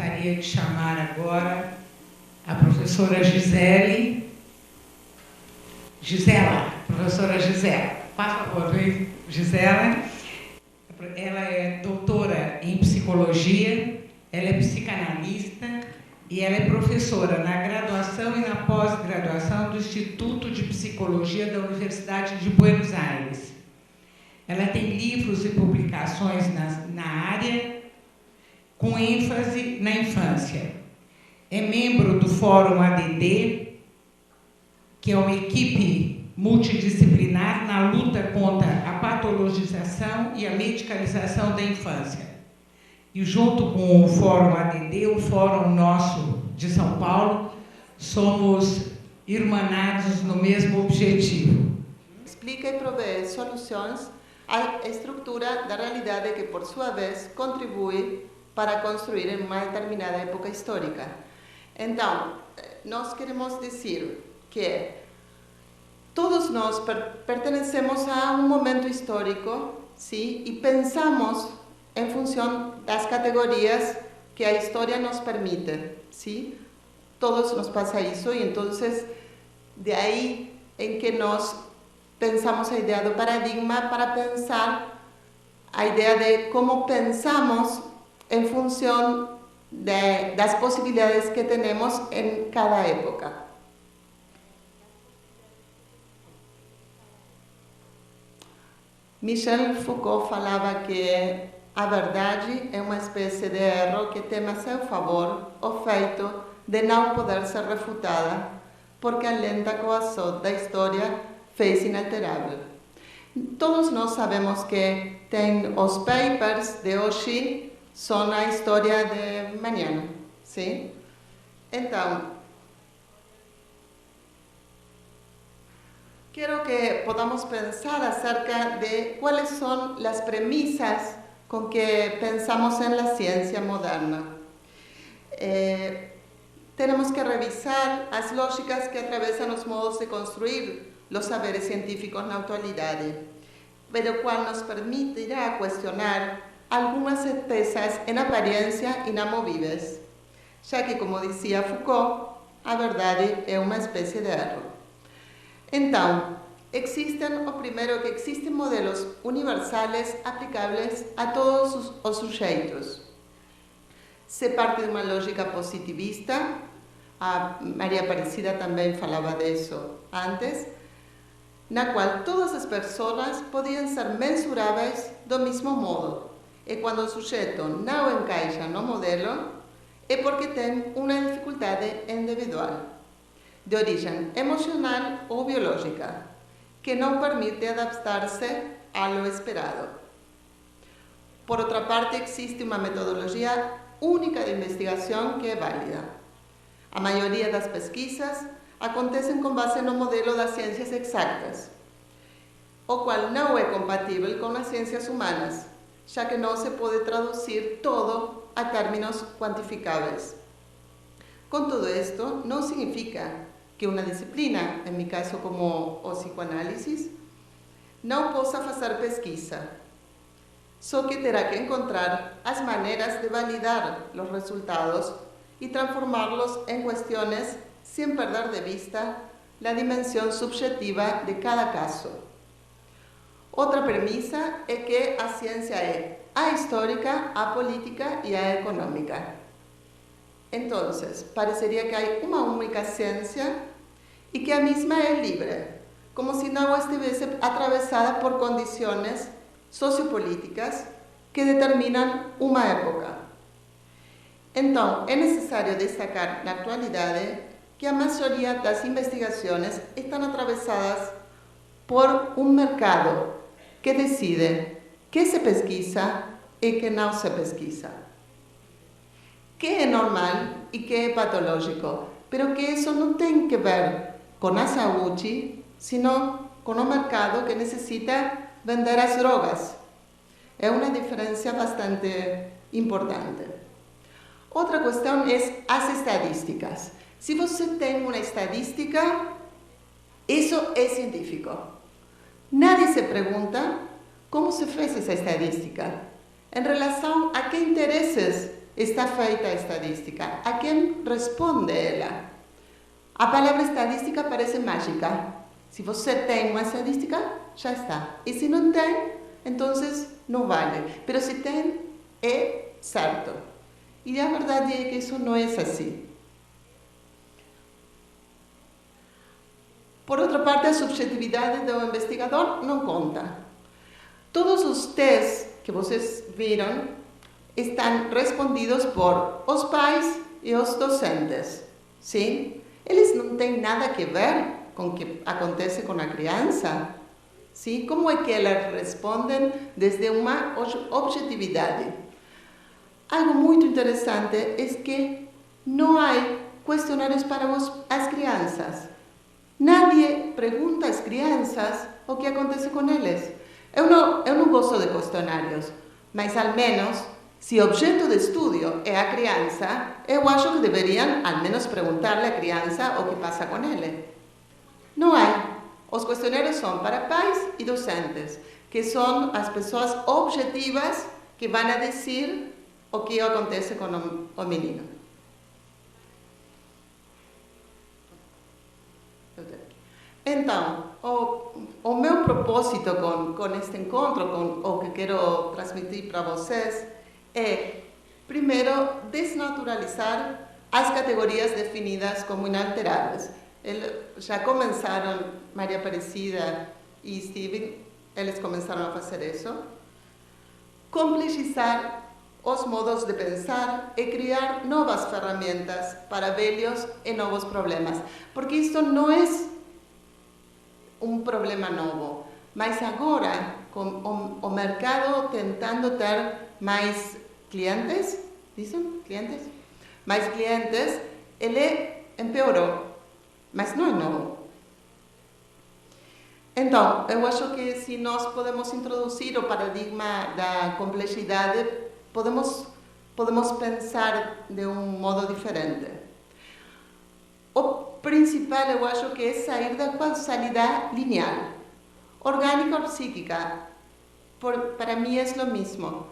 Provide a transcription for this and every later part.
gostaria de chamar agora a professora Gisela. Professora Gisela, por favor, vem, Gisela. Ela é doutora em psicologia, ela é psicanalista e ela é professora na graduação e na pós-graduação do Instituto de Psicologia da Universidade de Buenos Aires. Ela tem livros e publicações na área, com ênfase na infância. É membro do Fórum ADD, que é uma equipe multidisciplinar na luta contra a patologização e a medicalização da infância. E junto com o Fórum ADD, o Fórum nosso de São Paulo, somos irmanados no mesmo objetivo. Explica e provê soluções à estrutura da realidade que, por sua vez, contribui para construir uma determinada época histórica. Então, nós queremos dizer que todos nós pertenecemos a um momento histórico, sim, e pensamos em função das categorias que a história nos permite, sim? Todos nos passa isso, e então, de aí em que nós pensamos a ideia do paradigma para pensar a ideia de como pensamos em função das possibilidades que temos em cada época. Michel Foucault falava que a verdade é uma espécie de erro que tem a seu favor o feito de não poder ser refutada, porque a lenta coação da história fez inalterável. Todos nós sabemos que tem os papers de hoje são a história de amanhã, sim? Então, quero que podamos pensar acerca de quais são as premissas com que pensamos em la ciência moderna. Temos que revisar as lógicas que atravessam os modos de construir os saberes científicos na atualidade, pero qual nos permitirá questionar algumas certezas em aparência inamovíveis, já que, como dizia Foucault, a verdade é uma espécie de erro. Então, existem modelos universais aplicáveis a todos os sujeitos. Se parte de uma lógica positivista, a Maria Aparecida também falava disso antes, na qual todas as pessoas podiam ser mensuráveis do mesmo modo. E quando o sujeito não encaixa no modelo, é porque tem uma dificuldade individual, de origem emocional ou biológica, que não permite adaptar-se ao esperado. Por outra parte, existe uma metodologia única de investigação que é válida. A maioria das pesquisas acontecem com base no modelo das ciências exatas, o qual não é compatível com as ciências humanas, já que não se pode traduzir todo a términos quantificáveis. Com tudo isto, não significa que uma disciplina, em meu caso como o psicoanálise, não possa fazer pesquisa, só que terá que encontrar as maneiras de validar os resultados e transformá-los em questões sem perder de vista a dimensão subjetiva de cada caso. Outra premissa é que a ciência é a histórica, a política e a econômica. Então, pareceria que há uma única ciência e que a mesma é livre, como se não estivesse atravessada por condições sociopolíticas que determinam uma época. Então, é necessário destacar na atualidade que a maioria das investigações estão atravessadas por um mercado que decide que se pesquisa e que não se pesquisa, que é normal e que é patológico, pero que isso não tem que ver com a saúde, sino com o mercado que necessita vender as drogas. É uma diferença bastante importante. Outra questão é as estatísticas. Se você tem uma estatística, isso é científico. Nadie se pergunta como se fez essa estatística, em relação a que interesses está feita a estadística? A quem responde ela? A palavra estadística parece mágica. Se você tem uma estadística, já está. E se não tem, então não vale. Mas se tem, é certo. E a verdade é que isso não é assim. Por outra parte, a subjetividade do investigador não conta. Todos os testes que vocês viram estão respondidos por os pais e os docentes. Sim? Eles não têm nada a ver com o que acontece com a criança. Sim? Como é que elas respondem desde uma objetividade? Algo muito interessante é que não há questionários para as crianças. Nadie pergunta às crianças o que acontece com eles. Eu não gosto de questionários, mas ao menos, se o objeto de estudo é a criança, eu acho que deveriam ao menos perguntar-lhe à criança o que passa com ele. Não há. Os questionários são para pais e docentes, que são as pessoas objetivas que vão a dizer o que acontece com o menino. Então, o meu propósito com este encontro, com o que quero transmitir para vocês, é, primeiro, desnaturalizar as categorias definidas como inalteráveis. Já começaram, Maria Aparecida e Steven, eles começaram a fazer isso. Complexizar os modos de pensar e criar novas ferramentas para velhos e novos problemas. Porque isto não é um problema novo, mas agora, com o mercado tentando ter mais clientes, mais clientes, ele empeorou, mas não é novo. Então, eu acho que se nós podemos introduzir o paradigma da complexidade, podemos pensar de um modo diferente. O principal, eu acho que é sair da causalidade linear. Orgânica ou psíquica, para mim é o mesmo.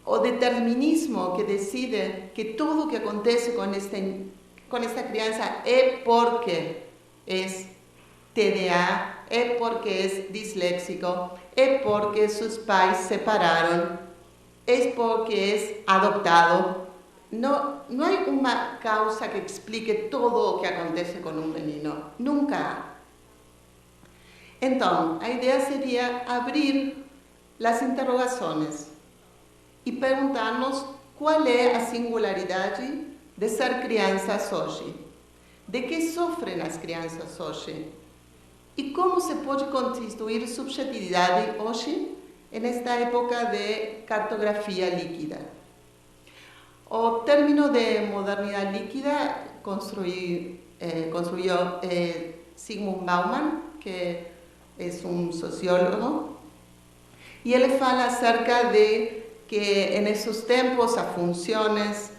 O determinismo que decide que tudo o que acontece com esta criança é porque é TDA, é porque é disléxico, é porque seus pais se separaram, é porque é adoptado. Não há uma causa que explique tudo o que acontece com um menino. Nunca há. Então, a ideia seria abrir as interrogações e perguntar-nos qual é a singularidade de ser crianças hoje. De que sofrem as crianças hoje? E como se pode constituir subjetividade hoje, nesta época de cartografia líquida? O término de modernidade líquida construiu Zygmunt Bauman, que é um sociólogo, e ele fala acerca de que nesses tempos as funções,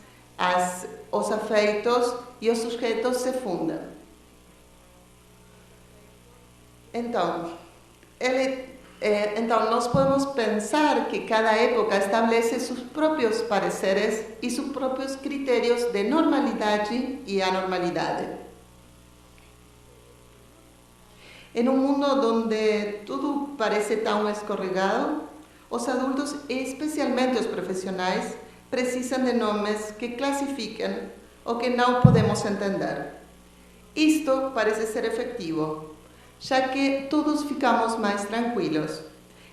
os afeitos e os sujeitos se fundem. Então, nós podemos pensar que cada época estabelece seus próprios pareceres e seus próprios critérios de normalidade e anormalidade. Em um mundo onde tudo parece tão escorregado, os adultos, e especialmente os profissionais, precisam de nomes que classifiquem o que não podemos entender. Isto parece ser efetivo, já que todos ficamos mais tranquilos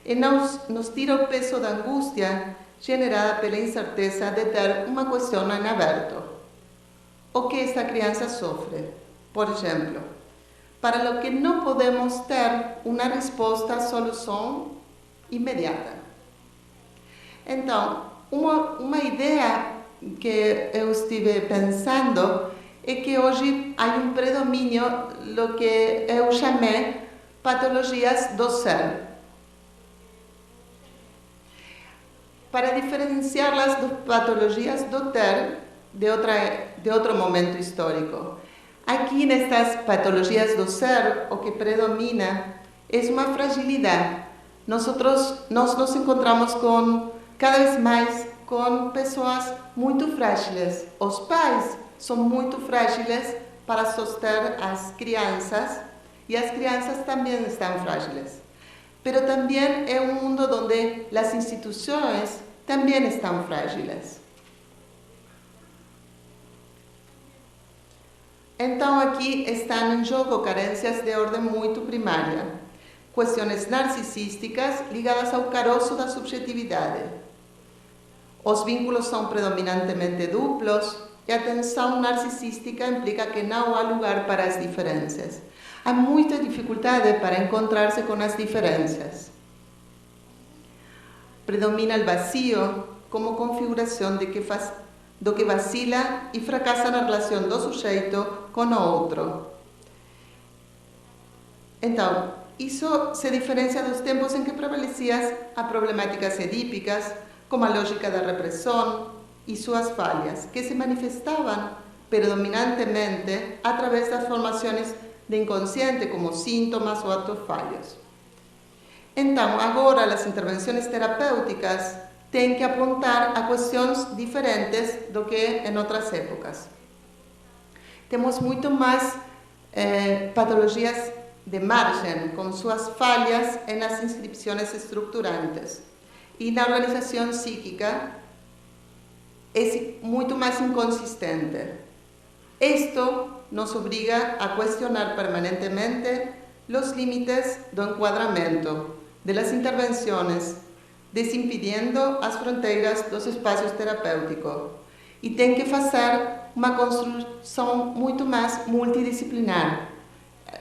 e nos tira o peso da angústia generada pela incerteza de ter uma questão em aberto. O que esta criança sofre? Por exemplo, para o que não podemos ter uma resposta, solução imediata. Então, uma ideia que eu estive pensando é que hoje há um predomínio do que eu chamei patologias do ser. Para diferenciá-las das patologias do ter de outro momento histórico. Aqui, nestas patologias do ser, o que predomina é uma fragilidade. Nós nos encontramos cada vez mais com pessoas muito frágeis. Os pais são muito frágeis para soster as crianças e as crianças também estão frágeis. Pero também é um mundo onde as instituições também estão frágeis. Então, aqui estão em jogo carências de ordem muito primária, questões narcisísticas ligadas ao caroço da subjetividade. Os vínculos são predominantemente duplos e a tensão narcisística implica que não há lugar para as diferenças. Há muita dificuldade para encontrar-se com as diferenças. Predomina o vazio como configuração do que vacila e fracassa na relação do sujeito com o outro. Então, isso se diferencia dos tempos em que prevaleciam as problemáticas edípicas, como a lógica da repressão e suas falhas, que se manifestavam predominantemente através das formações de inconsciente, como sintomas ou atos falhos. Então, agora, as intervenções terapêuticas têm que apontar a questões diferentes do que em outras épocas. Temos muito mais patologias de margem, com suas falhas nas inscrições estruturantes. E na organização psíquica é muito mais inconsistente. Isto nos obriga a questionar permanentemente os limites do enquadramento, das intervenções, desimpedindo as fronteiras dos espaços terapêuticos. E tem que fazer uma construção muito mais multidisciplinar.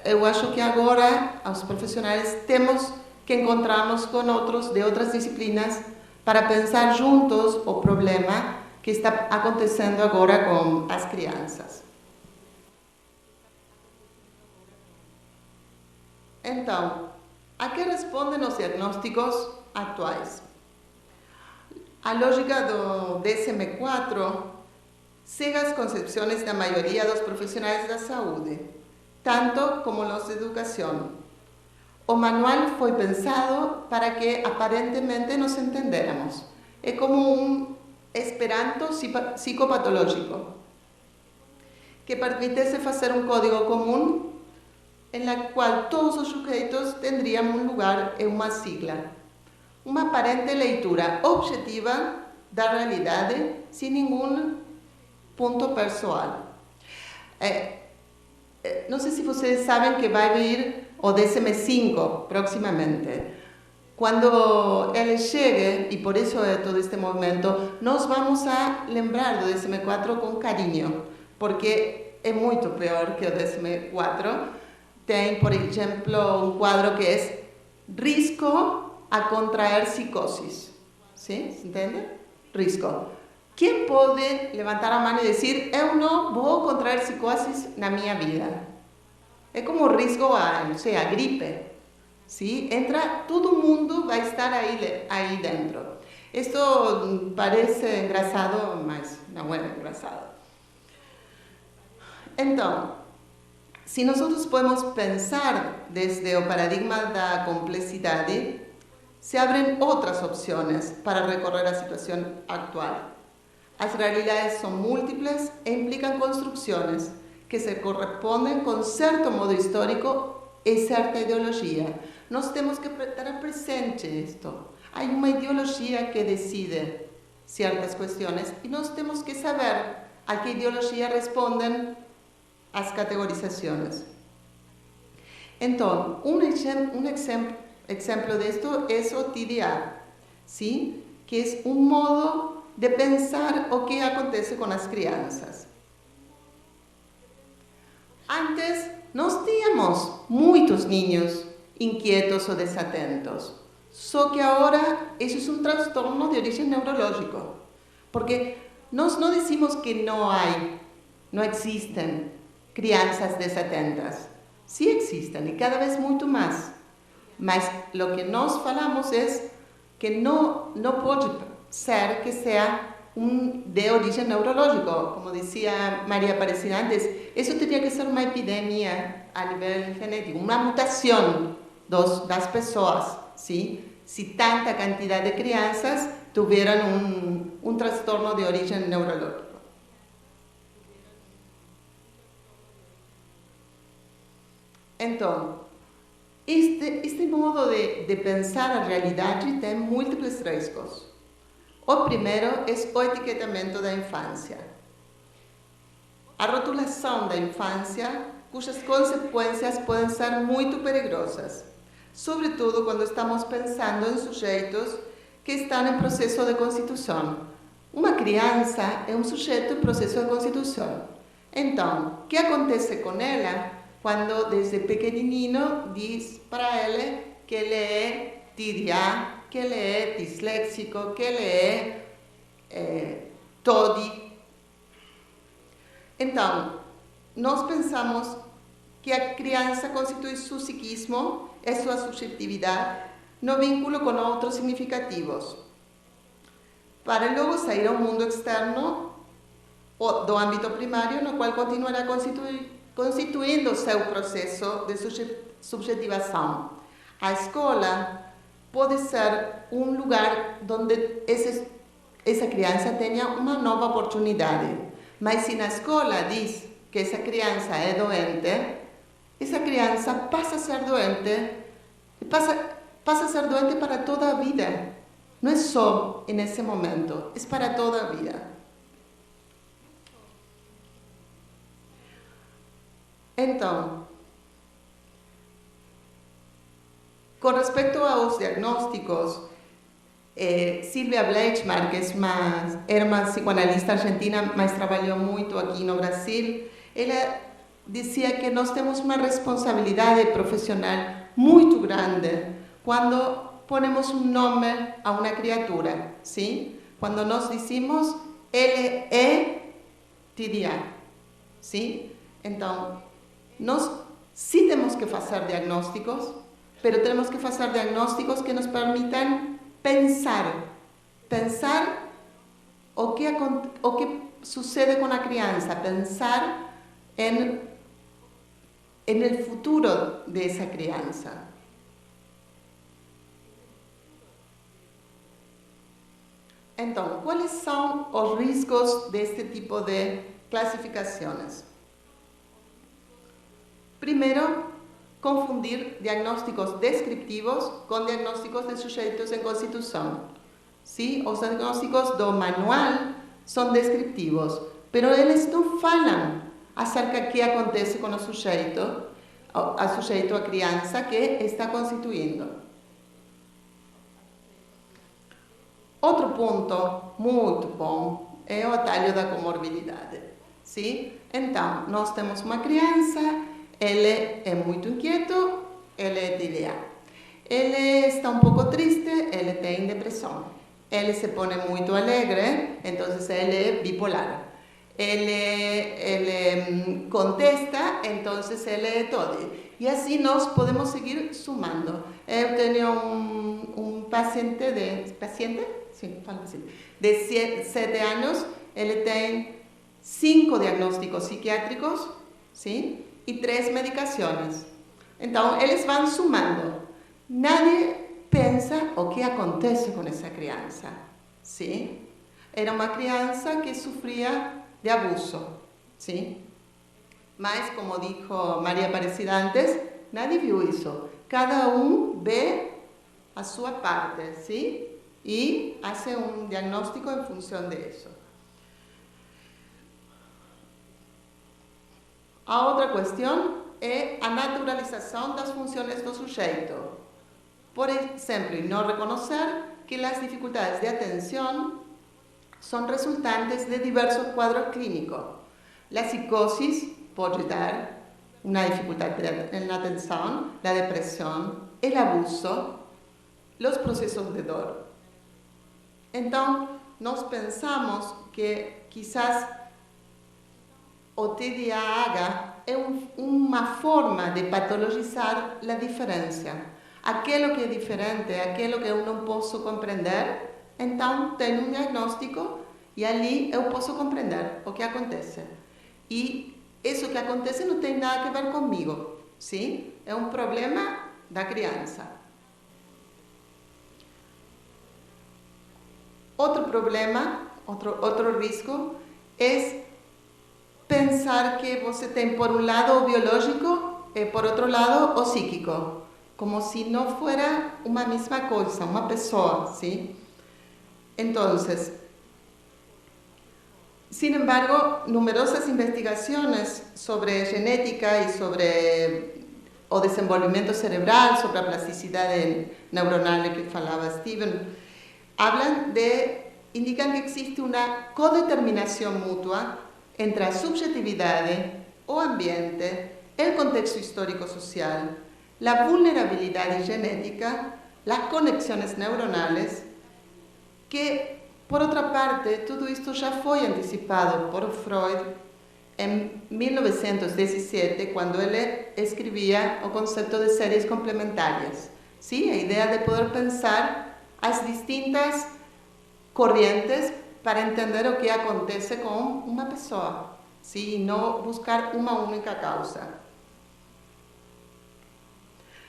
Eu acho que agora, os profissionais, temos que encontrarmos com outros de outras disciplinas para pensar juntos o problema que está acontecendo agora com as crianças. Então, a que respondem os diagnósticos atuais? A lógica do DSM-4 segue as concepções da maioria dos profissionais da saúde, tanto como os de educação. O manual foi pensado para que aparentemente nos entendéramos. É como um esperanto psicopatológico, que permitisse fazer um código comum em qual todos os sujeitos teriam um lugar e uma sigla. Uma aparente leitura objetiva da realidade, sem nenhum ponto pessoal. Não sei se vocês sabem que vai vir o DSM-5 proximamente. Quando ele chegue, e por isso é todo este movimento, nós vamos a lembrar do DSM-4 com carinho, porque é muito pior que o DSM-4. Tem, por exemplo, um quadro que é risco a contrair psicoses. ¿Sí? ¿Se entende? Risco. Quem pode levantar a mão e dizer, eu não vou contrair psicoses na minha vida? É como risco a, não sei, a gripe. ¿Sí? Entra, todo mundo vai estar aí dentro. Isto parece engraçado, mas não é engraçado. Então, se nós podemos pensar desde o paradigma da complexidade, se abrem outras opções para recorrer à situação atual. As realidades são múltiplas e implicam construções que se correspondem com certo modo histórico e certa ideologia. Nós temos que ter presente isto. Há uma ideologia que decide certas questões e nós temos que saber a que ideologia respondem as categorizações. Então, um exemplo disto é o TDA, ¿sí? Que é um modo de pensar o que acontece com as crianças. Antes, nós tínhamos muitos niños inquietos ou desatentos, só que agora isso é um transtorno de origem neurológico, porque nós não dizemos que não existem crianças desatentas. Sim existem, e cada vez muito mais. Mas o que nós falamos é que não pode ser que seja de origem neurológica. Como dizia Maria Aparecida antes, isso teria que ser uma epidemia a nível genético, uma mutação das pessoas. ¿Sí? Se tanta quantidade de crianças tuvieran un trastorno de origen neurológico. Então, este modo de pensar a realidade tem múltiplos riscos. O primeiro é o etiquetamento da infância. A rotulação da infância, cujas consequências podem ser muito perigosas, sobretudo quando estamos pensando em sujeitos que estão em processo de constituição. Uma criança é um sujeito em processo de constituição. Então, o que acontece com ela quando desde pequenininho diz para ele que ele é TDA, que ele é disléxico, que ele é TODI? Então, nós pensamos que a criança constitui seu psiquismo e sua subjetividade no vínculo com outros significativos, para logo sair ao mundo externo do âmbito primário, no qual continuará constituindo seu processo de subjetivação. A escola pode ser um lugar onde essa criança tenha uma nova oportunidade, mas se na escola diz que essa criança é doente, essa criança passa a ser doente, passa a ser doente para toda a vida. Não é só nesse momento, é para toda a vida. Então, com respeito aos diagnósticos, Silvia Bleichmar, que era uma psicoanalista argentina, mas trabalhou muito aqui no Brasil, ela dizia que nós temos uma responsabilidade profissional muito grande quando ponemos um nome a uma criatura, sim? Quando nós dizemos, ele é TDA, sim? Então, nós sim temos que fazer diagnósticos, mas temos que fazer diagnósticos que nos permitam pensar o que sucede com a criança, pensar en el futuro de esa crianza. Então, ¿cuáles son los riesgos de este tipo de clasificaciones? Primero, confundir diagnósticos descriptivos con diagnósticos de sujetos en constitución. ¿Sí? Los diagnósticos do manual son descriptivos, pero eles não falam acerca do que acontece com o sujeito, a criança que está constituindo. Outro ponto muito bom é o atalho da comorbidade. Sim? Então, nós temos uma criança, ele é muito inquieto, ele é TDA. Ele está um pouco triste, ele tem depressão. Ele se põe muito alegre, então ele é bipolar. Ele contesta, então ele é TODI. E assim nós podemos seguir sumando. Eu tenho um paciente de 7 anos, ele tem 5 diagnósticos psiquiátricos, sim? E 3 medicações. Então, eles vão sumando. Nadie pensa o que acontece com essa criança, sim? Era uma criança que sofria de abuso, sim? Mas, como disse Maria Aparecida antes, nadie viu isso. Cada vê a sua parte, sim? E faz um diagnóstico em função disso. A outra questão é a naturalização das funções do sujeito. Por exemplo, não reconhecer que as dificuldades de atenção são resultantes de diversos quadros clínicos. A psicose pode dar uma dificuldade na atenção, a depressão, o abuso, os processos de dor. Então, nós pensamos que quizás o TDAH é uma forma de patologizar a diferença. Aquilo que é diferente, aquilo que eu não posso compreender, então tem um diagnóstico e ali eu posso compreender o que acontece. E isso que acontece não tem nada a ver comigo, sim? É um problema da criança. Otro problema, otro risco, es pensar que você tem por un lado o biológico y por otro lado o psíquico, como si no fuera una misma cosa, una persona, ¿sí? Entonces, sin embargo, numerosas investigaciones sobre genética y sobre o desenvolvimiento cerebral, sobre la plasticidad neuronal que falaba Steven, indican que existe una codeterminación mutua entre la subjetividad o ambiente, el contexto histórico-social, la vulnerabilidad genética, las conexiones neuronales, que, por otra parte, todo esto ya fue anticipado por Freud en 1917, cuando él escribía el concepto de series complementarias. ¿Sí? La idea de poder pensar las distintas corrientes para entender lo que acontece con una persona, ¿sí? Y no buscar una única causa.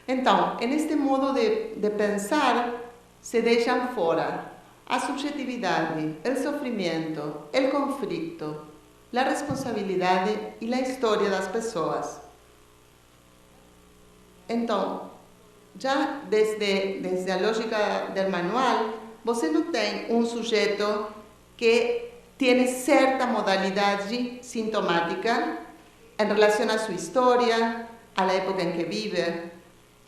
Entonces, en este modo de pensar, se dejan fuera a subjetividad, el sufrimiento, el conflicto, la responsabilidad y la historia de las personas. Entonces, ya desde la lógica del manual, você no tem un sujeto que tiene cierta modalidad sintomática en relación a su historia, a la época en que vive,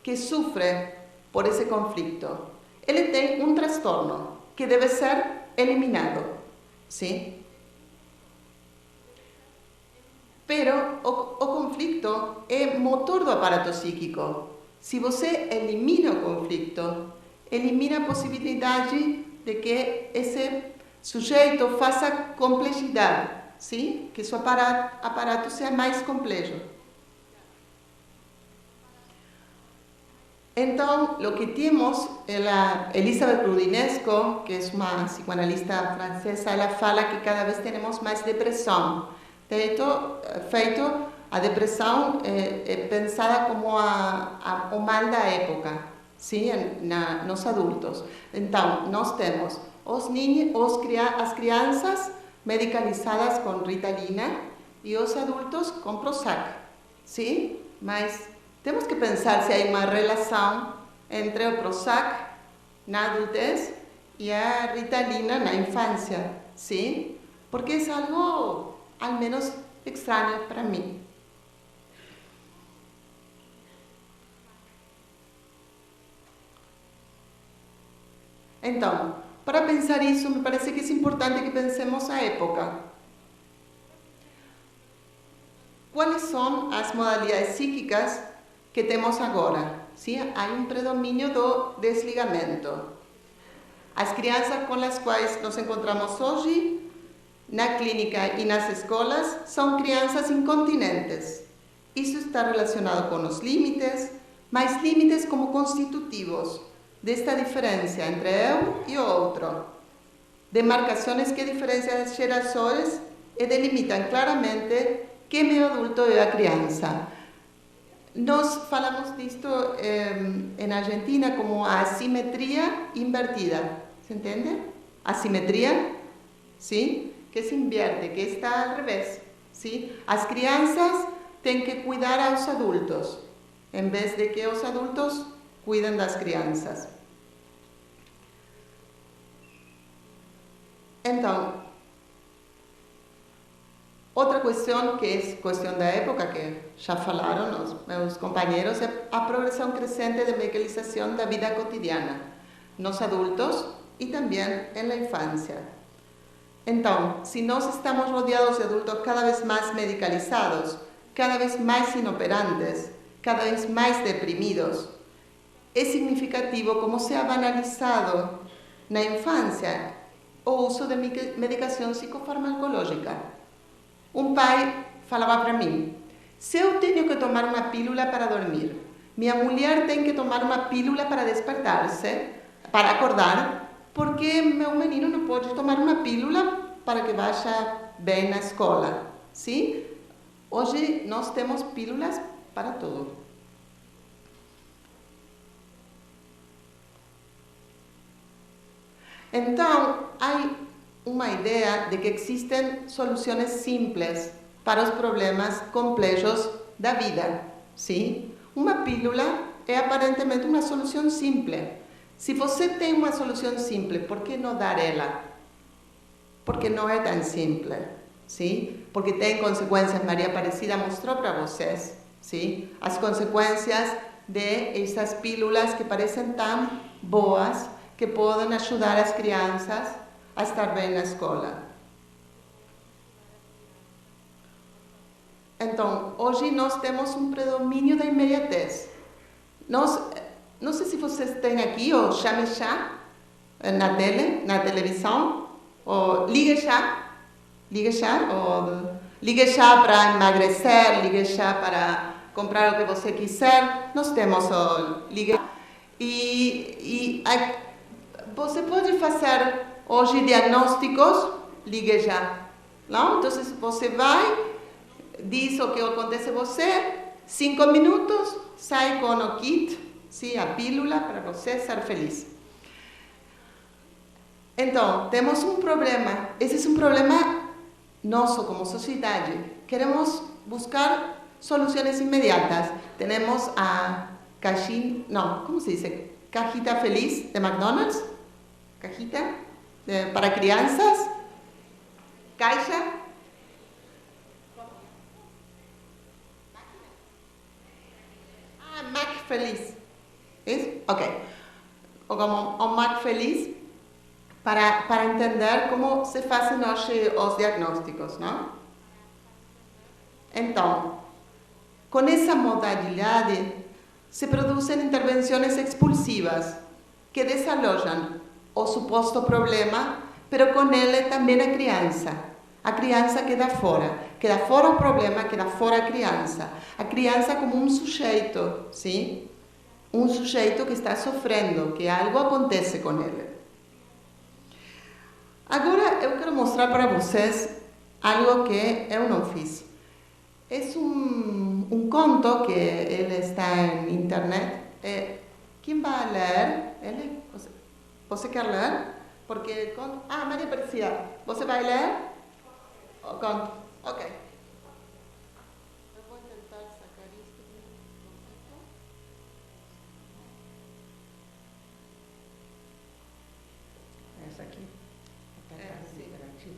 que sufre por ese conflicto. Él tiene un trastorno que debe ser eliminado, ¿sí? Pero o conflicto es motor do aparato psíquico. Si você elimina o conflicto, elimina a possibilidade de que esse sujeito faça complexidade, ¿sí? Que su aparato sea mais complexo. Entonces, lo que tenemos, Elisabeth Roudinesco, que es una psicoanalista francesa, ella fala que cada vez tenemos más depresión. De hecho, a depresión pensada como o mal da época, ¿sí? Nos adultos. Entonces, nós temos as crianças medicalizadas con Ritalina y los adultos con Prozac, ¿sí? Mas temos que pensar se hay una relación entre el Prozac na adultez y a Ritalina na infancia, ¿sí? Porque es algo, al menos, extraño para mí. Entonces, para pensar eso, me parece que es importante que pensemos a época. ¿Cuáles son las modalidades psíquicas que temos agora? ¿Sí? Hay un predominio do desligamento. As crianças com as quais nos encontramos hoje, na clínica e nas escolas, são crianças incontinentes. Isso está relacionado com os límites, mas límites como constitutivos desta diferença entre eu e o outro. Demarcações que diferenciam as gerações e delimitam claramente que meu adulto é a criança. Nós falamos disto en Argentina como a asimetría invertida. ¿Se entiende? Asimetría, ¿sí? Que se invierte, que está al revés, ¿sí? As crianças têm que cuidar aos adultos, en vez de que os adultos cuiden das crianças. Então, outra questão que é questão da época, que já falaram os meus companheiros, é a progressão crescente de medicalização da vida cotidiana, nos adultos e também na infância. Então, se nós estamos rodeados de adultos cada vez mais medicalizados, cada vez mais inoperantes, cada vez mais deprimidos, é significativo como se ha banalizado na infância o uso de medicação psicofarmacológica. Um pai falava para mim: se eu tenho que tomar uma pílula para dormir, minha mulher tem que tomar uma pílula para despertar-se, para acordar, porque meu menino não pode tomar uma pílula para que vá bem na escola. Sim? Hoje nós temos pílulas para tudo. Então, há uma ideia de que existem soluções simples para os problemas complexos da vida, sim? Uma pílula é aparentemente uma solução simples. Se você tem uma solução simples, por que não dar ela? Porque não é tão simples, sim? Porque tem consequências, Maria Aparecida mostrou para vocês, sim? As consequências de essas pílulas que parecem tão boas, que podem ajudar as crianças a estar bem na escola. Então, hoje nós temos um predomínio da imediatez. Não sei se vocês têm aqui o chame já na televisão, ou ligue já para emagrecer, ligue já para comprar o que você quiser. Nós temos o ligue e você pode fazer hoje diagnósticos, ligue já. Não? Então, você vai, diz o que acontece a você, 5 minutos, sai com o kit, sim, a pílula para você ser feliz. Então, temos um problema. Esse é um problema nosso como sociedade. Queremos buscar soluções imediatas. Temos a caixinha, não, como se diz? Cajita feliz de McDonald's, cajita para crianças, caixa. Mac feliz. Isso? Ok. Ou como o Mac feliz para entender como se fazem hoje os diagnósticos, não? Então, com essa modalidade, se produzem intervenções expulsivas que desalojam o suposto problema, mas com ele também a criança. A criança queda fora o problema, queda fora a criança. A criança como um sujeito, sim? Um sujeito que está sofrendo, que algo acontece com ele. Agora eu quero mostrar para vocês algo que eu não fiz. É um conto que ele está na internet. Quem vai ler? Você quer ler? Porque Maria Aparecida, você vai ler? O conto. Ok. Eu vou tentar sacar isto um pouquinho. Essa aqui? Sim.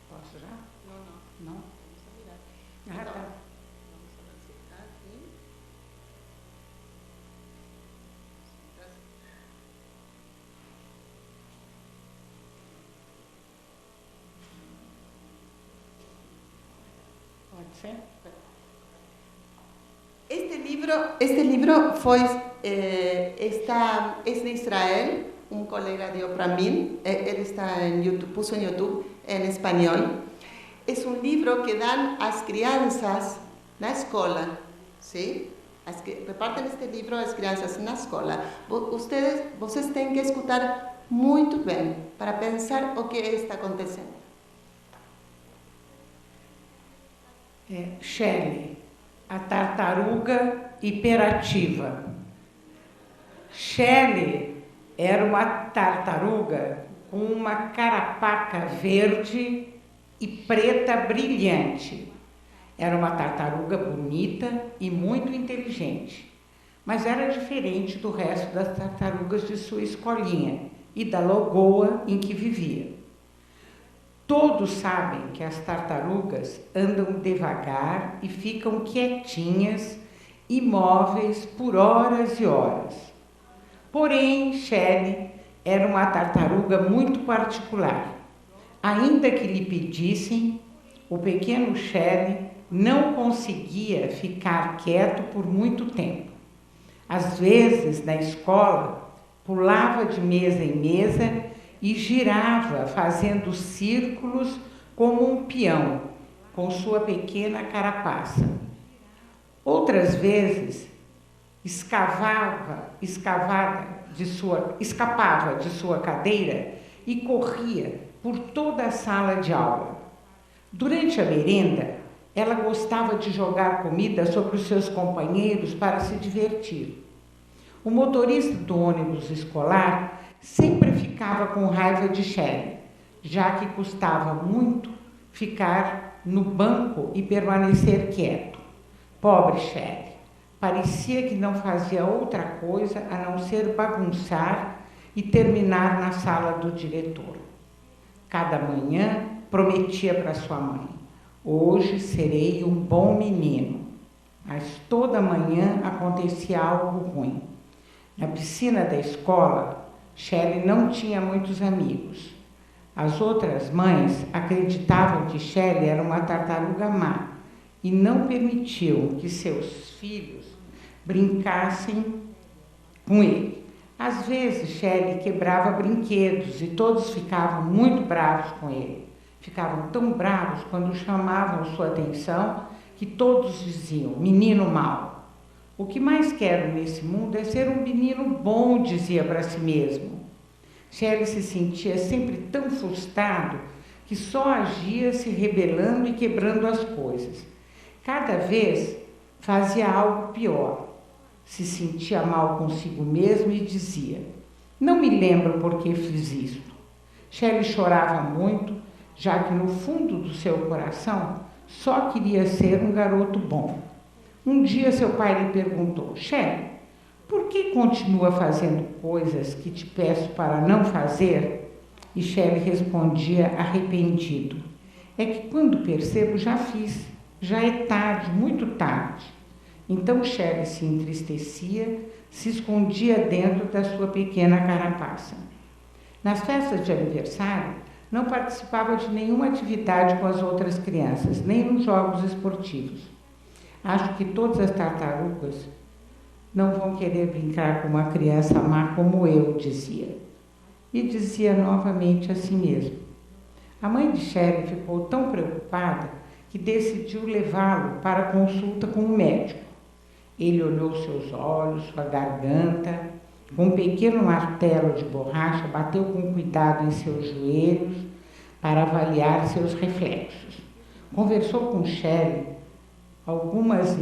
Posso já? Não. Não? Vamos virar. Ah, tá. Vamos avançar aqui. Pode ser? Este livro foi é de Israel, um colega deu para mim, ele está em YouTube, puso em YouTube em espanhol. É um livro que dão às crianças na escola, sim? Repartem este livro às crianças na escola. Vocês têm que escutar muito bem para pensar o que está acontecendo. Shelley, a tartaruga hiperativa. Shelley era uma tartaruga com uma carapaca verde e preta brilhante. Era uma tartaruga bonita e muito inteligente, mas era diferente do resto das tartarugas de sua escolinha e da lagoa em que vivia. Todos sabem que as tartarugas andam devagar e ficam quietinhas, imóveis por horas e horas. Porém, Shelley era uma tartaruga muito particular. Ainda que lhe pedissem, o pequeno Shelley não conseguia ficar quieto por muito tempo. Às vezes, na escola, pulava de mesa em mesa e girava, fazendo círculos como um peão, com sua pequena carapaça. Outras vezes, escapava de sua cadeira e corria por toda a sala de aula. Durante a merenda, ela gostava de jogar comida sobre os seus companheiros para se divertir. O motorista do ônibus escolar sempre ficava com raiva de Shelley, já que custava muito ficar no banco e permanecer quieto. Pobre Shelley, parecia que não fazia outra coisa a não ser bagunçar e terminar na sala do diretor. Cada manhã prometia para sua mãe: hoje serei um bom menino. Mas toda manhã acontecia algo ruim. Na piscina da escola, Shelley não tinha muitos amigos. As outras mães acreditavam que Shelley era uma tartaruga má e não permitiam que seus filhos brincassem com ele. Às vezes, Shelley quebrava brinquedos e todos ficavam muito bravos com ele. Ficavam tão bravos quando chamavam sua atenção que todos diziam: menino mau. O que mais quero nesse mundo é ser um menino bom, dizia para si mesmo. Shelley se sentia sempre tão frustrado que só agia se rebelando e quebrando as coisas. Cada vez fazia algo pior. Se sentia mal consigo mesmo e dizia: não me lembro por que fiz isto. Shelley chorava muito, já que no fundo do seu coração só queria ser um garoto bom. Um dia seu pai lhe perguntou: Shelley, por que continua fazendo coisas que te peço para não fazer? E Shelley respondia arrependido: é que quando percebo já fiz, já é tarde, muito tarde. Então Shelley se entristecia, se escondia dentro da sua pequena carapaça. Nas festas de aniversário, não participava de nenhuma atividade com as outras crianças, nem nos jogos esportivos. Acho que todas as tartarugas não vão querer brincar com uma criança má como eu, dizia. E dizia novamente a si mesmo. A mãe de Shelley ficou tão preocupada que decidiu levá-lo para a consulta com o médico. Ele olhou seus olhos, sua garganta, com um pequeno martelo de borracha, bateu com cuidado em seus joelhos para avaliar seus reflexos. Conversou com Shelley algumas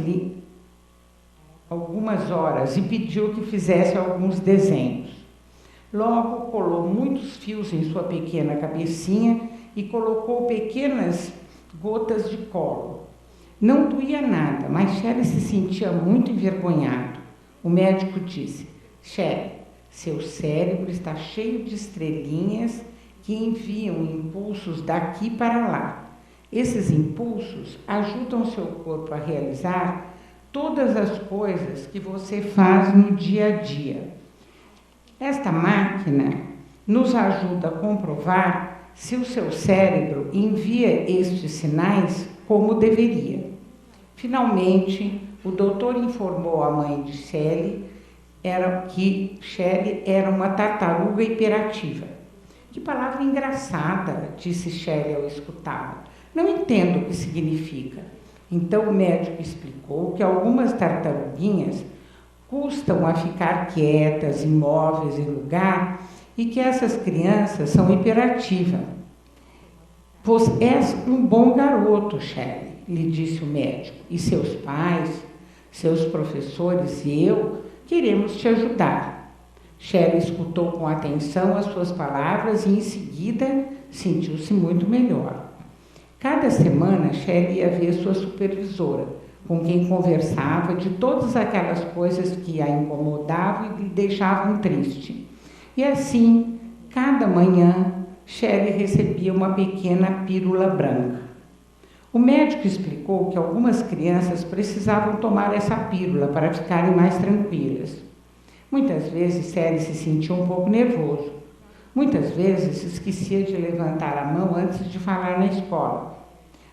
horas e pediu que fizesse alguns desenhos. Logo colou muitos fios em sua pequena cabecinha e colocou pequenas gotas de colo. Não doía nada, mas Shelley se sentia muito envergonhado. O médico disse: Shelley, seu cérebro está cheio de estrelinhas que enviam impulsos daqui para lá. Esses impulsos ajudam seu corpo a realizar todas as coisas que você faz no dia a dia. Esta máquina nos ajuda a comprovar se o seu cérebro envia estes sinais como deveria. Finalmente, o doutor informou a mãe de Shelley que Shelley era uma tartaruga hiperativa. Que palavra engraçada, disse Shelley ao escutá-la. Não entendo o que significa. Então o médico explicou que algumas tartaruguinhas custam a ficar quietas, imóveis em lugar, e que essas crianças são hiperativas. Pois és um bom garoto, Shelley, lhe disse o médico, e seus pais, seus professores e eu queremos te ajudar. Shelley escutou com atenção as suas palavras e em seguida sentiu-se muito melhor. Cada semana, Shelley ia ver sua supervisora, com quem conversava de todas aquelas coisas que a incomodavam e lhe deixavam triste. E assim, cada manhã, Shelley recebia uma pequena pílula branca. O médico explicou que algumas crianças precisavam tomar essa pílula para ficarem mais tranquilas. Muitas vezes, Shelley se sentia um pouco nervoso. Muitas vezes, esquecia de levantar a mão antes de falar na escola.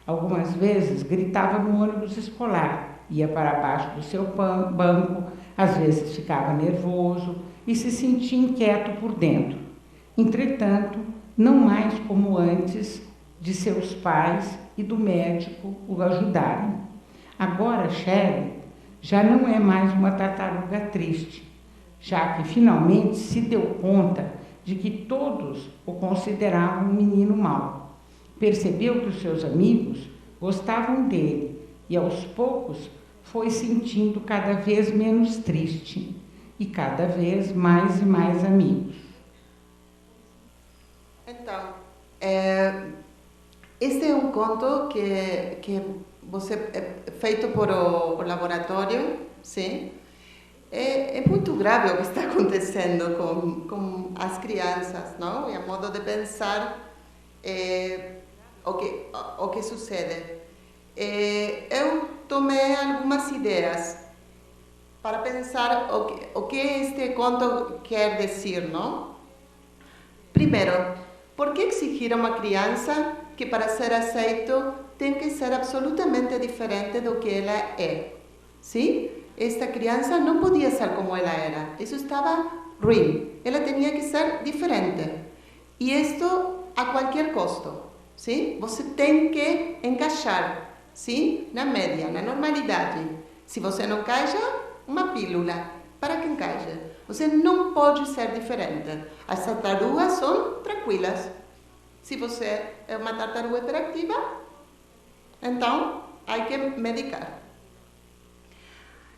Algumas vezes, gritava no ônibus escolar, ia para baixo do seu banco, às vezes ficava nervoso e se sentia inquieto por dentro. Entretanto, não mais como antes de seus pais e do médico o ajudarem. Agora, Shelley já não é mais uma tartaruga triste, já que finalmente se deu conta de que todos o consideravam um menino mau. Percebeu que os seus amigos gostavam dele e, aos poucos, foi sentindo cada vez menos triste e cada vez mais e mais amigos. Então, este é um conto que você feito por o laboratório, sim? É muito grave o que está acontecendo com as crianças, não? E a modo de pensar o que sucede. Eu tomei algumas ideias para pensar o que este conto quer dizer, não? Primeiro, por que exigir a uma criança que para ser aceito tem que ser absolutamente diferente do que ela é? Sim? Esta criança não podia ser como ela era. Isso estava ruim. Ela tinha que ser diferente. E isto a qualquer custo. Sim? Você tem que encaixar, sim? Na média, na normalidade. Se você não encaixa, uma pílula para que encaixe. Você não pode ser diferente. As tartarugas são tranquilas. Se você é uma tartaruga hiperativa, então há que medicar.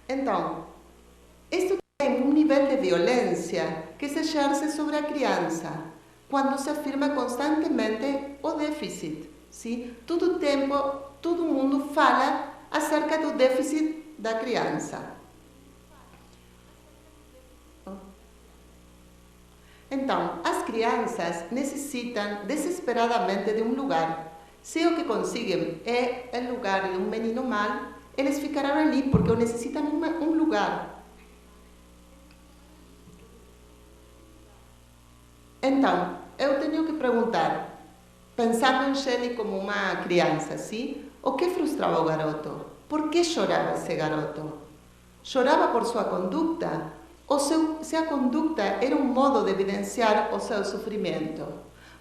Então, isto tem um nível de violência que se exerce sobre a criança quando se afirma constantemente o déficit. Sim? Todo o tempo, todo mundo fala acerca do déficit da criança. Então, as crianças necessitam desesperadamente de um lugar. Se o que conseguem é o lugar de um menino mal, eles ficarão ali porque necessitam um lugar. Então, eu tenho que perguntar, pensando em Shelley como uma criança, sim? O que frustrava o garoto? Por que chorava esse garoto? Chorava por sua conduta? Ou se a conduta era um modo de evidenciar o seu sofrimento?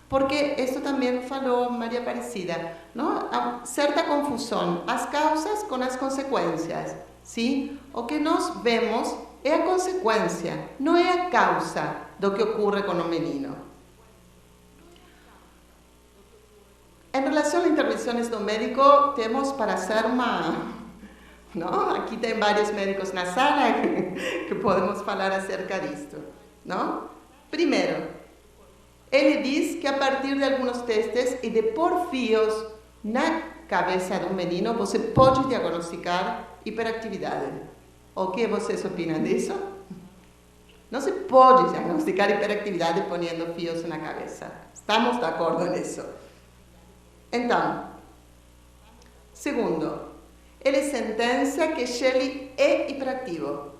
Porque isso também falou Maria Aparecida, não? Há certa confusão, as causas com as consequências. Sim? O que nós vemos é a consequência, não é a causa do que ocorre com o menino. Em relação a intervenções do médico, temos para ser uma... Não? Aqui tem vários médicos na sala que podemos falar acerca disto. Não? Primeiro, ele diz que a partir de alguns testes e de pôr fios na cabeça do menino, você pode diagnosticar hiperatividade. O que vocês opinam disso? Não se pode diagnosticar hiperatividade ponendo fios na cabeça. Estamos de acordo nisso? Então, segundo, ele sentencia que Shelley é hiperativo.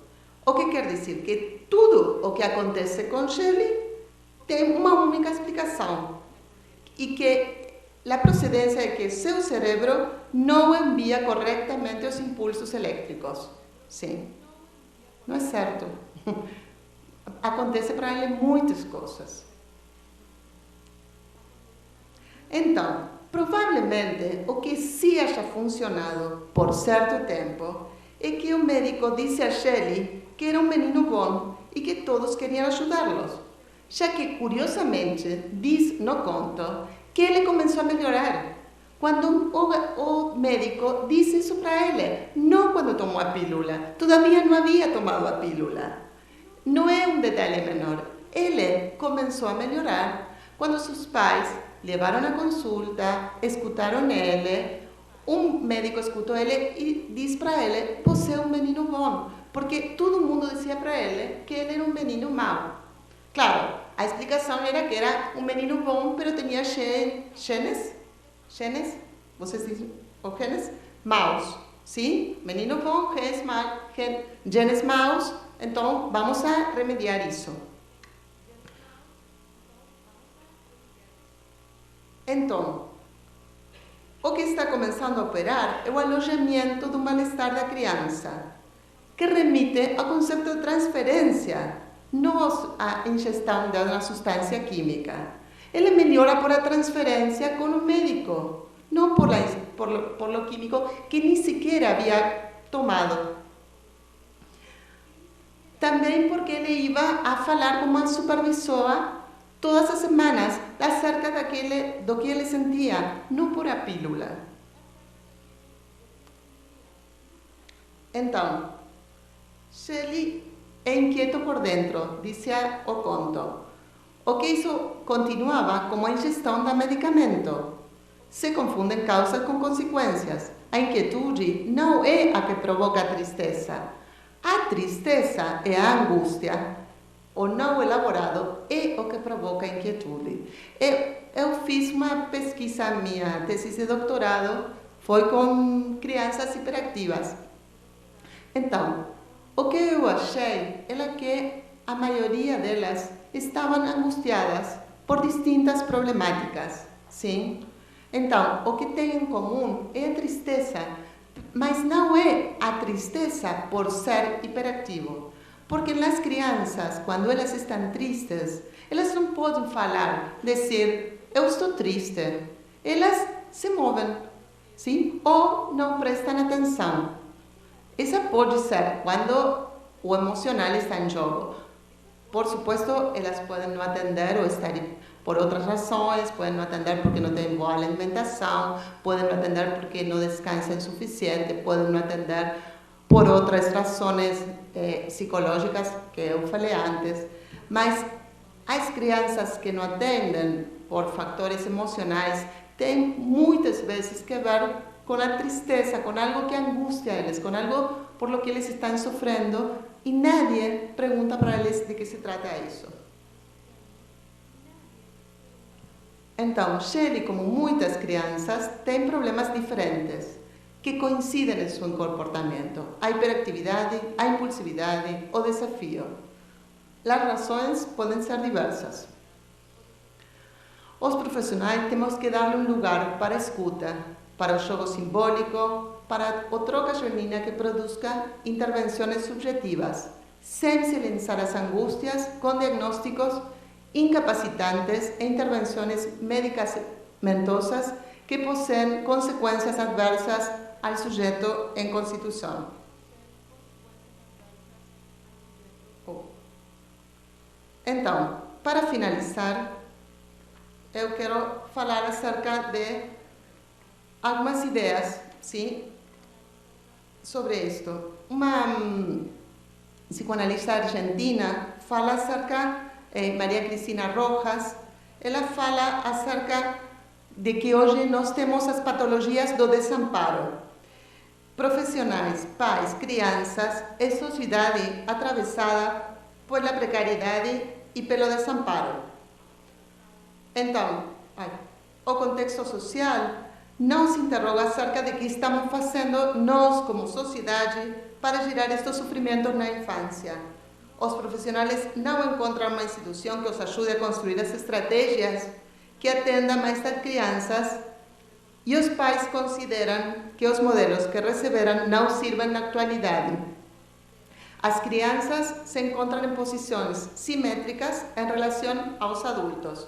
O que quer dizer? Que tudo o que acontece com Shelley tem uma única explicação. E que a procedência é que seu cérebro não envia corretamente os impulsos elétricos. Sim. Não é certo. Acontece para ele muitas coisas. Então, provavelmente o que sim acha funcionado por certo tempo é que o médico disse a Shelley que era um menino bom e que todos queriam ajudá-los. Já que, curiosamente, diz no conto que ele começou a melhorar quando o médico disse isso para ele, não quando tomou a pílula. Todavia não havia tomado a pílula. Não é um detalhe menor. Ele começou a melhorar quando seus pais levaram a consulta, escutaram ele, um médico escutou ele e disse para ele, você é um menino bom, porque todo mundo dizia para ele que ele era um menino mau. Claro, a explicação era que era um menino bom, mas tinha genes, vocês dizem, o genes maus, sim? Menino bom, genes maus, então vamos a remediar isso. Então, o que está começando a operar é o alojamento do mal-estar da criança, que remite ao conceito de transferência, não à ingestão de uma substância química. Ele melhora por a transferência com o médico, não por lo químico que nem sequer havia tomado. Também porque ele ia a falar com uma supervisora todas as semanas acerca do que ele sentia, não por a pílula. Então, Shelley é inquieto por dentro, disse o conto. O que isso continuava como a ingestão de medicamento. Se confundem causas com consequências. A inquietude não é a que provoca a tristeza. A tristeza é a angústia. O não elaborado é o que provoca a inquietude. Eu fiz uma pesquisa, minha tese de doutorado foi com crianças hiperativas. Então, o que eu achei era que a maioria delas estavam angustiadas por distintas problemáticas, sim? Então, o que tem em comum é a tristeza, mas não é a tristeza por ser hiperativo. Porque nas crianças, quando elas estão tristes, elas não podem falar, dizer, eu estou triste. Elas se movem, sim? Ou não prestam atenção. Essa pode ser quando o emocional está em jogo. Por supuesto, elas podem não atender ou estar por outras razões, podem não atender porque não têm boa alimentação, podem não atender porque não descansam o suficiente, podem não atender por outras razões psicológicas que eu falei antes. Mas as crianças que não atendem por fatores emocionais têm muitas vezes que ver com a tristeza, com algo que angustia eles, com algo por lo que eles estão sofrendo e nadie pergunta para eles de que se trata isso. Então, Shelley, como muitas crianças, tem problemas diferentes que coincidem em seu comportamento. A hiperatividade, a impulsividade, o desafio. As razões podem ser diversas. Os profissionais temos que dar um lugar para a escuta, para o jogo simbólico, para a troca genuína que produza intervenções subjetivas, sem silenciar as angústias com diagnósticos incapacitantes e intervenções medicamentosas que possuem consequências adversas ao sujeito em constituição. Então, para finalizar, eu quero falar acerca de algumas ideias, sim, sobre isto. Uma psicoanalista argentina fala acerca, Maria Cristina Rojas, ela fala acerca de que hoje nós temos as patologias do desamparo. Profissionais, pais, crianças, é sociedade atravessada pela precariedade e pelo desamparo. Então, o contexto social não se interroga acerca de que estamos fazendo nós como sociedade para gerar estes sofrimentos na infância. Os profissionais não encontram uma instituição que os ajude a construir as estratégias que atendam mais as crianças e os pais consideram que os modelos que receberam não servem na atualidade. As crianças se encontram em posições simétricas em relação aos adultos,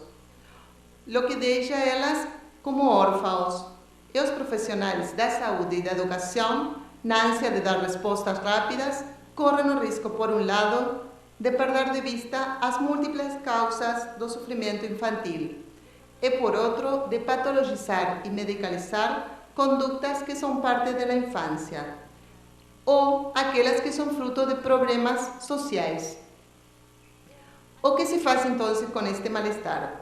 o que deixa elas como órfãos. E os profissionais da saúde e da educação, na ânsia de dar respostas rápidas, correm o risco, por um lado, de perder de vista as múltiplas causas do sofrimento infantil e, por outro, de patologizar e medicalizar condutas que são parte da infância ou aquelas que são fruto de problemas sociais. O que se faz, então, com este mal-estar?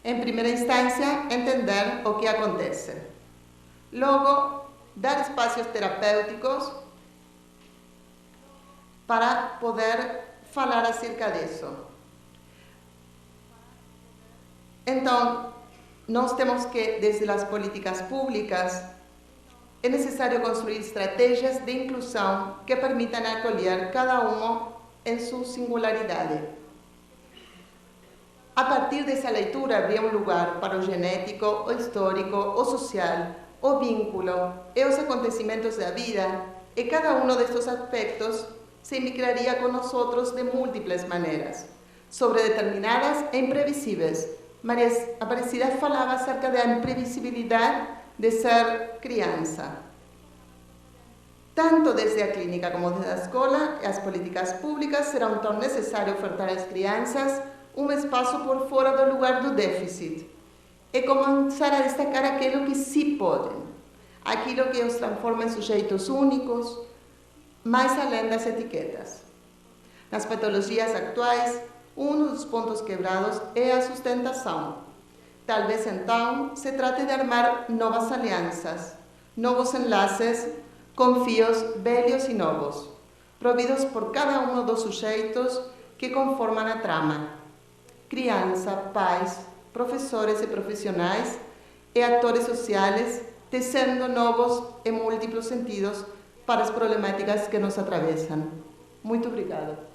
Em primeira instância, entender o que acontece. Logo, dar espaços terapêuticos para poder falar acerca disso. Então, nós temos que, desde as políticas públicas, é necessário construir estratégias de inclusão que permitam acolher cada um em sua singularidade. A partir dessa leitura, abrir um lugar para o genético, o histórico, o social, o vínculo e os acontecimentos da vida, e cada um destes aspectos se migraria com nós de múltiplas maneiras, sobre determinadas e imprevisíveis. Maria Aparecida falava acerca da imprevisibilidade de ser criança. Tanto desde a clínica como desde a escola, as políticas públicas serão tão necessárias ofertar às crianças um espaço por fora do lugar do déficit e começar a destacar aquilo que sim podem, aquilo que os transforma em sujeitos únicos, mais além das etiquetas. Nas patologias atuais, um dos pontos quebrados é a sustentação. Talvez então se trate de armar novas alianças, novos enlaces com fios velhos e novos, providos por cada um dos sujeitos que conformam a trama: criança, pais, professores e profissionais e atores sociais, tecendo novos e múltiplos sentidos para as problemáticas que nos atravessam. Muito obrigada.